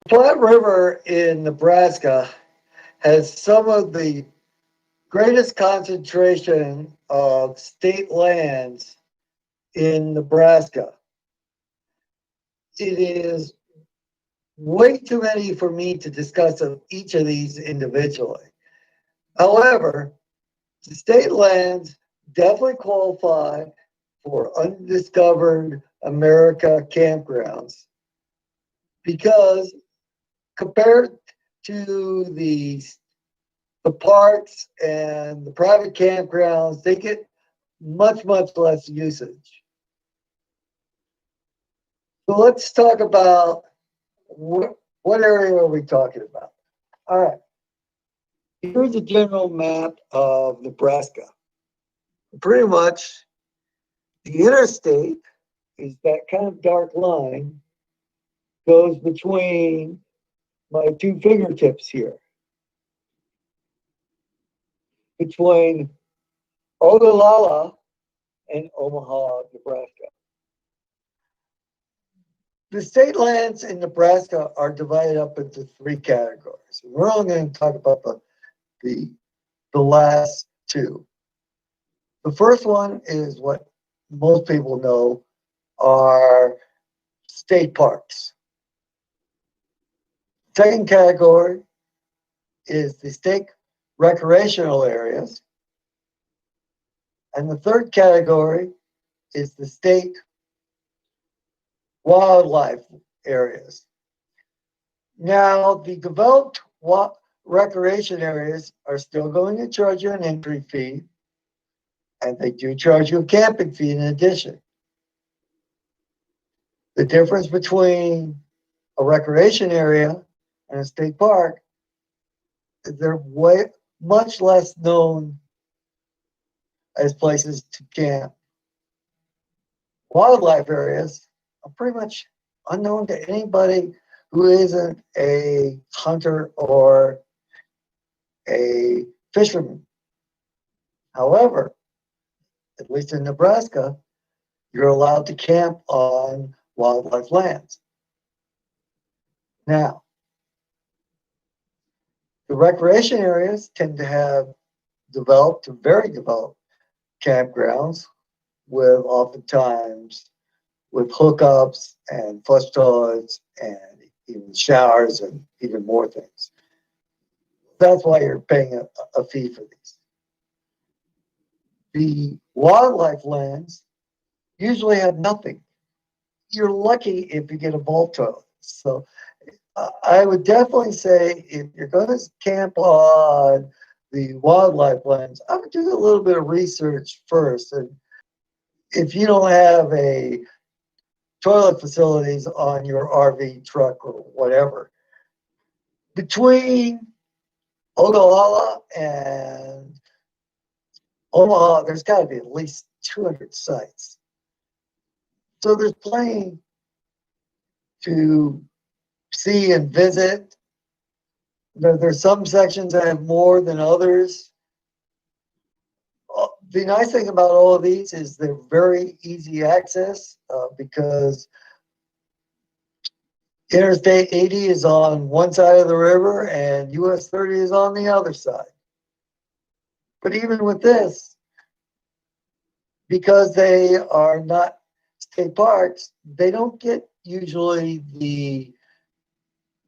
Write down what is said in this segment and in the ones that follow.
Platte River in Nebraska has some of the greatest concentration of state lands in Nebraska. It is way too many for me to discuss of each of these individually. However, the state lands definitely qualify for undiscovered America campgrounds because compared to the parks and the private campgrounds, they get much less usage. So let's talk about what area are we talking about? All right, here's a general map of Nebraska. Pretty much the interstate is that kind of dark line goes between my two fingertips here, between Ogallala and Omaha, Nebraska. The state lands in Nebraska are divided up into three categories. We're only going to talk about the, the last two. The first one is what most people know are state parks. Second category is the state recreational areas. And the third category is the state wildlife areas. Now, the developed recreation areas are still going to charge you an entry fee, and they do charge you a camping fee in addition. The difference between a recreation area and a state park is they're much less known as places to camp. Wildlife areas are pretty much unknown to anybody who isn't a hunter or a fisherman. However, at least in Nebraska, you're allowed to camp on wildlife lands. Now, the recreation areas tend to have developed, very developed campgrounds with oftentimes with hookups and flush toilets and even showers and even more things. That's why you're paying a fee for these. The wildlife lands usually have nothing. You're lucky if you get a ball toilet. So I would definitely say if you're going to camp on the wildlife lands, I would do a little bit of research first. And if you don't have a toilet facilities on your RV truck or whatever, between Ogallala and Omaha, there's got to be at least 200 sites. So there's plenty to see and visit. There's some sections that have more than others. The nice thing about all of these is they're very easy access because Interstate 80 is on one side of the river and US 30 is on the other side. But even with this, because they are not state parks, they don't get usually the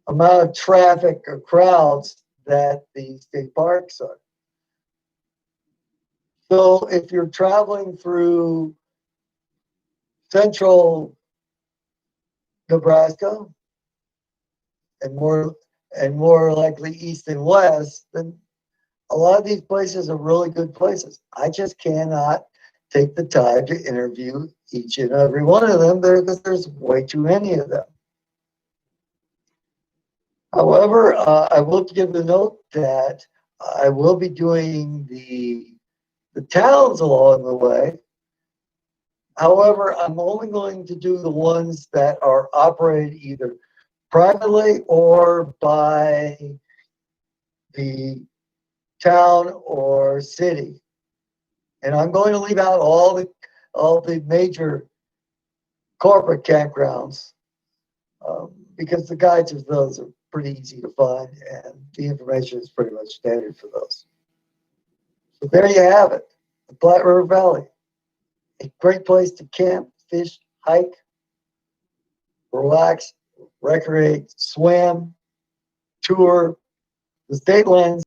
amount of traffic or crowds that the state parks are. So if you're traveling through central Nebraska and more likely east and west, then a lot of these places are really good places. I just cannot take the time to interview each and every one of them there because there's way too many of them. However, I will give the note that I will be doing the towns along the way. However, I'm only going to do the ones that are operated either privately or by the town or city. And I'm going to leave out all the major corporate campgrounds. because the guides of those are pretty easy to find, and the information is pretty much standard for those. So there you have it, the Platte River Valley. A great place to camp, fish, hike, relax, recreate, swim, tour the state lands.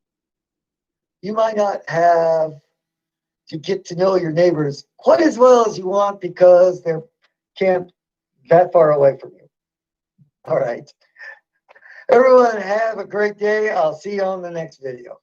You might not have to get to know your neighbors quite as well as you want because they're camped that far away from you. All right. Everyone have a great day. I'll see you on the next video.